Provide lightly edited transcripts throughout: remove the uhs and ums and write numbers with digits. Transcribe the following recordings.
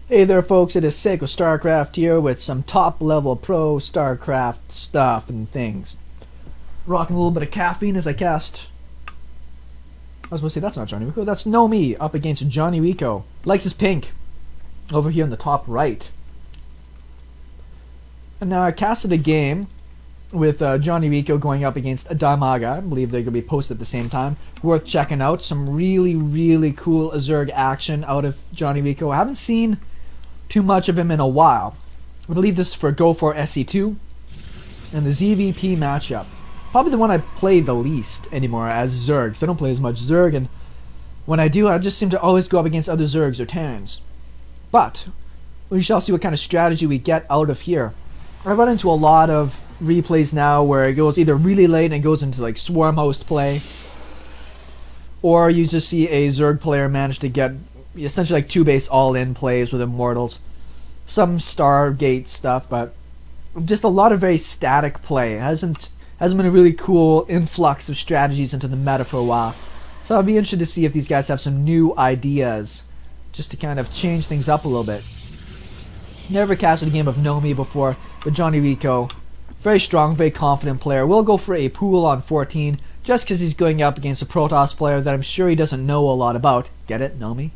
Hey there folks, it is SeKo Starcraft here with some top level pro Starcraft stuff and things. Rocking a little bit of caffeine as I cast. I was supposed to say that's not JonnyREcco, that's KnowMe up against JonnyREcco. Likes his pink over here in the top right. And now I casted a game with JonnyREcco going up against Damaga. I believe they're going to be posted at the same time. Worth checking out. Some really cool zerg action out of JonnyREcco. I haven't seen too much of him in a while. I believe this is for Go for SC2 and the ZvP matchup. Probably the one I play the least anymore as zerg, because I don't play as much zerg, and when I do, I just seem to always go up against other zergs or terrans. But we shall see what kind of strategy we get out of here. I run into a lot of replays now where it goes either really late and goes into like swarm host play, or you just see a zerg player manage to get essentially like 2-base all-in plays with immortals, some Stargate stuff, but just a lot of very static play. It hasn't been a really cool influx of strategies into the meta for a while. So I'll be interested to see if these guys have some new ideas just to kind of change things up a little bit. Never casted a game of KnowMe before, but JonnyREcco, very strong, very confident player. We'll go for a pool on 14 just because he's going up against a protoss player that I'm sure he doesn't know a lot about. Get it? KnowMe?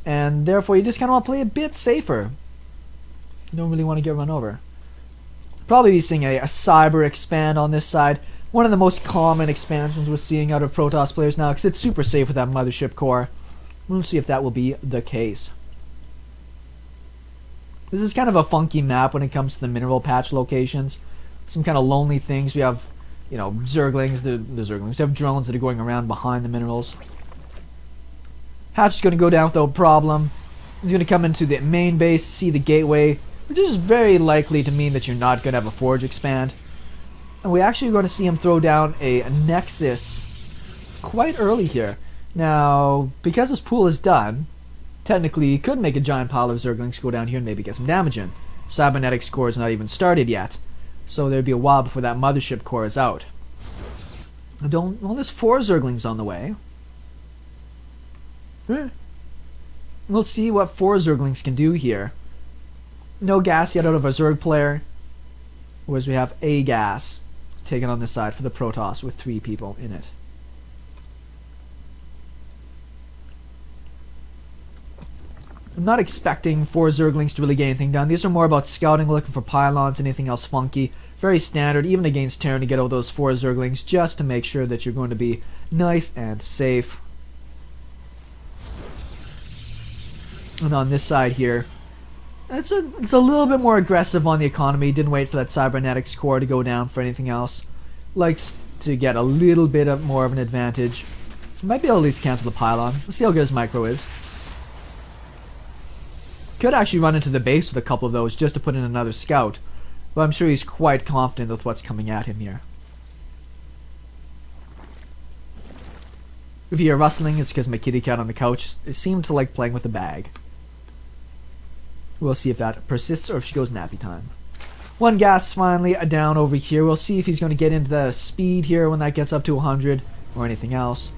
And therefore you just kind of want to play a bit safer. You don't really want to get run over. Probably be seeing a cyber expand on this side. One of the most common expansions we're seeing out of protoss players now, because it's super safe with that mothership core. We'll see if that will be the case. This is kind of a funky map when it comes to the mineral patch locations. Some kind of lonely things. We have, you know, zerglings, the zerglings. We have drones that are going around behind the minerals. Hatch is going to go down without problem. He's going to come into the main base, see the gateway, which is very likely to mean that you're not going to have a forge expand. And we actually are going to see him throw down a nexus quite early here. Now, because this pool is done, technically he could make a giant pile of zerglings go down here and maybe get some damage in. Cybernetics core is not even started yet, so there'd be a while before that mothership core is out. Well, there's 4 zerglings on the way. We'll see what 4 zerglings can do here. No gas yet out of a zerg player, whereas we have a gas taken on this side for the protoss with 3 people in it. I'm not expecting 4 zerglings to really get anything done. These are more about scouting, looking for pylons, anything else funky. Very standard, even against Terran, to get all those 4 zerglings just to make sure that you're going to be nice and safe. And on this side here, it's a little bit more aggressive on the economy. Didn't wait for that cybernetics core to go down for anything else. Likes to get a little bit of more of an advantage. Might be able to at least cancel the pylon. Let's see how good his micro is. Could actually run into the base with a couple of those just to put in another scout, but I'm sure he's quite confident with what's coming at him here. If you hear rustling, it's because my kitty cat on the couch seemed to like playing with a bag. We'll see if that persists or if she goes nappy time. 1 gas finally down over here. We'll see if he's going to get into the speed here when that gets up to 100 or anything else.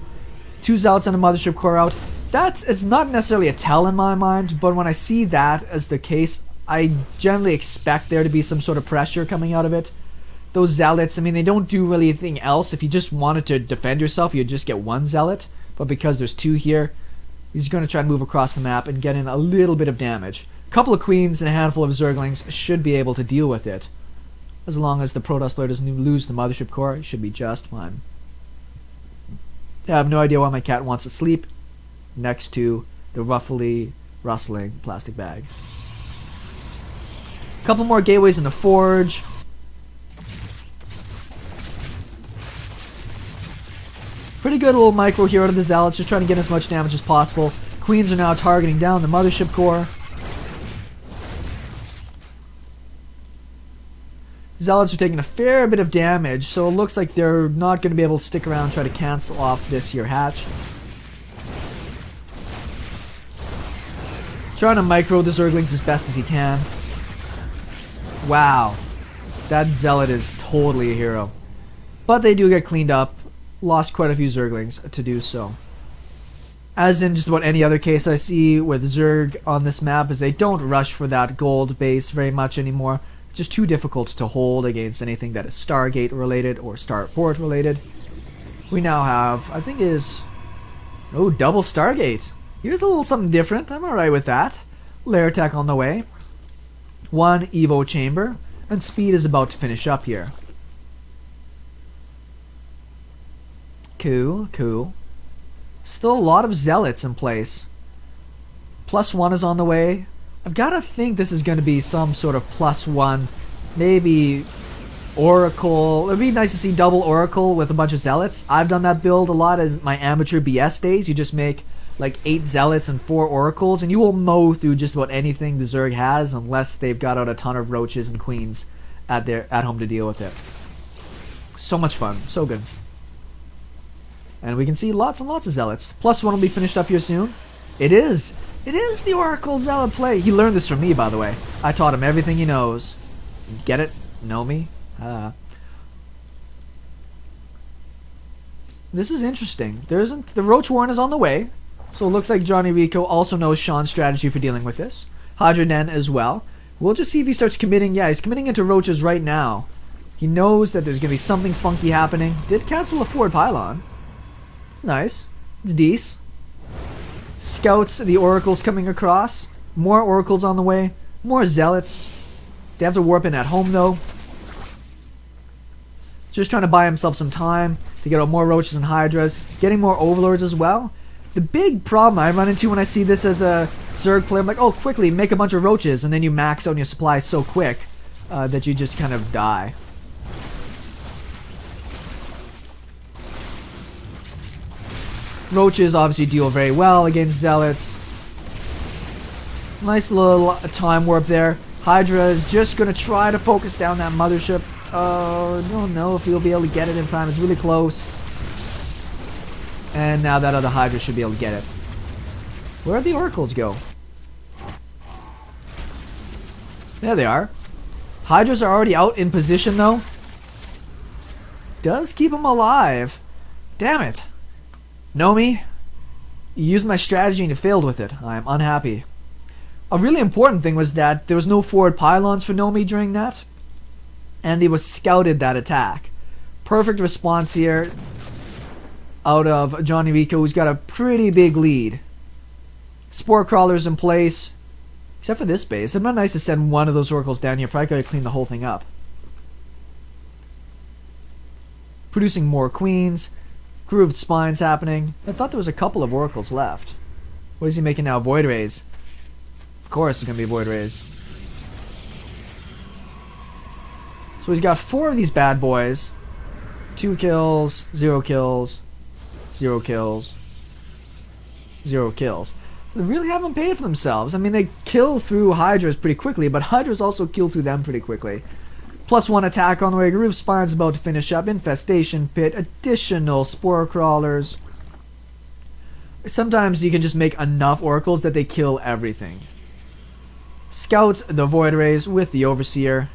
2 zealots and a mothership core out. It's not necessarily a tell in my mind, but when I see that as the case, I generally expect there to be some sort of pressure coming out of it. Those zealots, I mean, they don't do really anything else. If you just wanted to defend yourself, you'd just get 1 zealot, but because there's 2 here, he's going to try to move across the map and get in a little bit of damage. A couple of queens and a handful of zerglings should be able to deal with it. As long as the protoss player doesn't lose the mothership core, it should be just fine. I have no idea why my cat wants to sleep next to the roughly rustling plastic bag. A couple more gateways in the forge. Pretty good little micro here out of the zealots, just trying to get as much damage as possible. Queens are now targeting down the mothership core. Zealots are taking a fair bit of damage, so it looks like they're not going to be able to stick around and try to cancel off this here hatch. Trying to micro the zerglings as best as he can. Wow. That zealot is totally a hero. But they do get cleaned up. Lost quite a few zerglings to do so. as in just about any other case I see with Zerg on this map, is they don't rush for that gold base very much anymore. It's just too difficult to hold against anything that is Stargate related or Starport related. We now have, I think is, oh, double Stargate. Here's a little something different. I'm alright with that. Lair tech on the way. 1 Evo chamber. And speed is about to finish up here. Cool, cool. Still a lot of zealots in place. +1 is on the way. I've got to think this is going to be some sort of +1. Maybe Oracle. It would be nice to see double Oracle with a bunch of zealots. I've done that build a lot as my amateur BS days. You just make like 8 zealots and 4 oracles, and you will mow through just about anything the Zerg has, unless they've got out a ton of roaches and queens at home to deal with it. So much fun, so good. And we can see lots and lots of zealots. +1 will be finished up here soon. It is the Oracle Zealot play. He learned this from me, by the way. I taught him everything he knows. Get it? Know me? This is interesting. The Roach Warren is on the way. So it looks like JonnyREcco also knows Sean's strategy for dealing with this. Hydra Den as well. We'll just see if he starts committing. Yeah, he's committing into Roaches right now. He knows that there's going to be something funky happening. Did cancel a forward pylon. It's nice. It's decent. Scouts the oracles coming across. More oracles on the way. More zealots. They have to warp in at home though. Just trying to buy himself some time to get out more roaches and hydras. Getting more overlords as well. The big problem I run into when I see this as a Zerg player, I'm like, oh, quickly, make a bunch of roaches, and then you max out your supplies so quick that you just kind of die. Roaches obviously deal very well against zealots. Nice little time warp there. Hydra is just going to try to focus down that mothership. I don't know if he'll be able to get it in time. It's really close. And now that other Hydra should be able to get it. Where'd the oracles go? There they are. Hydras are already out in position though. Does keep them alive. Damn it. KnowMe, you used my strategy and you failed with it. I am unhappy. A really important thing was that there was no forward pylons for KnowMe during that. And he was scouted that attack. Perfect response here out of JonnyREcco, who's got a pretty big lead. Spore crawlers in place. Except for this base. It'd be nice to send one of those oracles down here. Probably gotta clean the whole thing up. Producing more queens. Grooved spines happening. I thought there was a couple of oracles left. What is he making now? Void rays. Of course it's gonna be void rays. So he's got 4 of these bad boys. 2 kills, 0 kills, 0 kills, 0 kills. They really haven't paid for themselves. I mean, they kill through Hydras pretty quickly, but Hydras also kill through them pretty quickly. +1 attack on the way. Groove Spine's about to finish up. Infestation Pit. Additional Spore Crawlers. Sometimes you can just make enough oracles that they kill everything. Scouts the Void Rays with the Overseer.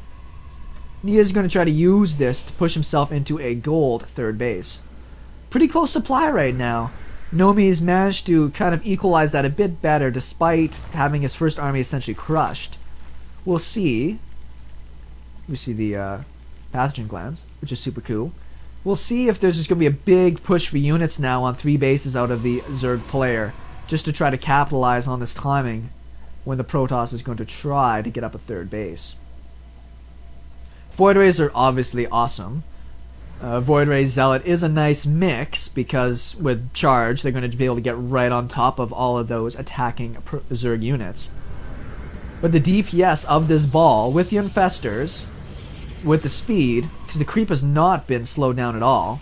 Nia's going to try to use this to push himself into a gold third base. Pretty close supply right now. KnowMe's managed to kind of equalize that a bit better despite having his first army essentially crushed. We'll see. We see the pathogen glands, which is super cool. We'll see if there's just going to be a big push for units now on 3 bases out of the Zerg player, just to try to capitalize on this timing when the Protoss is going to try to get up a third base. Void Rays are obviously awesome. Void Ray Zealot is a nice mix because with charge they're going to be able to get right on top of all of those attacking Zerg units. But the DPS of this ball with the Infestors, with the speed, because the creep has not been slowed down at all,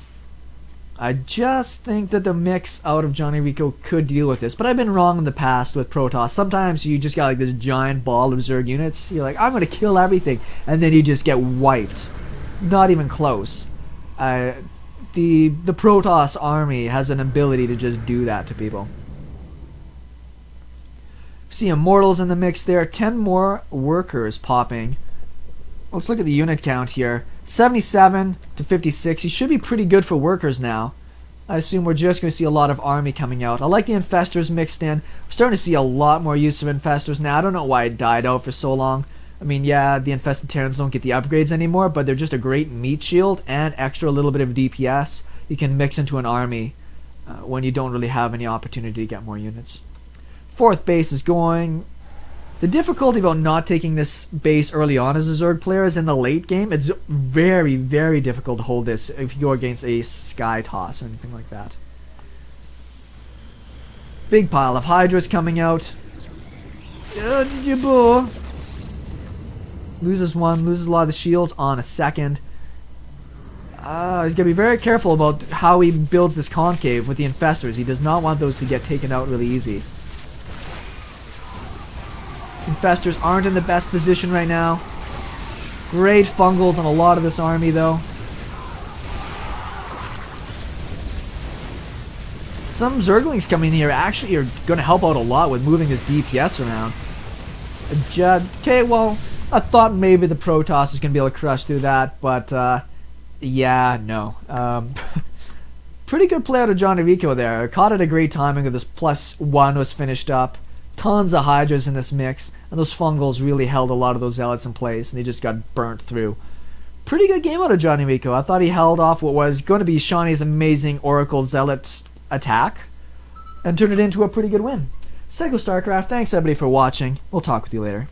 I just think that the mix out of JonnyREcco could deal with this. But I've been wrong in the past with Protoss. Sometimes you just got like this giant ball of Zerg units. You're like, I'm going to kill everything. And then you just get wiped. Not even close. The Protoss army has an ability to just do that to people. See Immortals in the mix there. 10 more workers popping. Let's look at the unit count here. 77 to 56. He should be pretty good for workers now. I assume we're just going to see a lot of army coming out. I like the infestors mixed in. We're starting to see a lot more use of infestors now. I don't know why it died out for so long. I mean, yeah, the infested Terrans don't get the upgrades anymore, but they're just a great meat shield and extra little bit of DPS you can mix into an army when you don't really have any opportunity to get more units. Fourth base is going. The difficulty about not taking this base early on as a Zerg player is in the late game. It's very, very difficult to hold this if you go against a Sky Toss or anything like that. Big pile of hydras coming out. Loses one, loses a lot of the shields on a second. He's going to be very careful about how he builds this concave with the infestors. He does not want those to get taken out really easy. Infestors aren't in the best position right now. Great fungals on a lot of this army though. Some Zerglings coming here actually are going to help out a lot with moving this DPS around. Okay, well, I thought maybe the protoss was going to be able to crush through that, but yeah, no. Pretty good play out of JonnyREcco there. Caught at a great timing with this +1 was finished up. Tons of hydras in this mix, and those fungals really held a lot of those zealots in place, and they just got burnt through. Pretty good game out of JonnyREcco. I thought he held off what was going to be Shawnee's amazing Oracle Zealot attack, and turned it into a pretty good win. SeKo Starcraft, thanks everybody for watching. We'll talk with you later.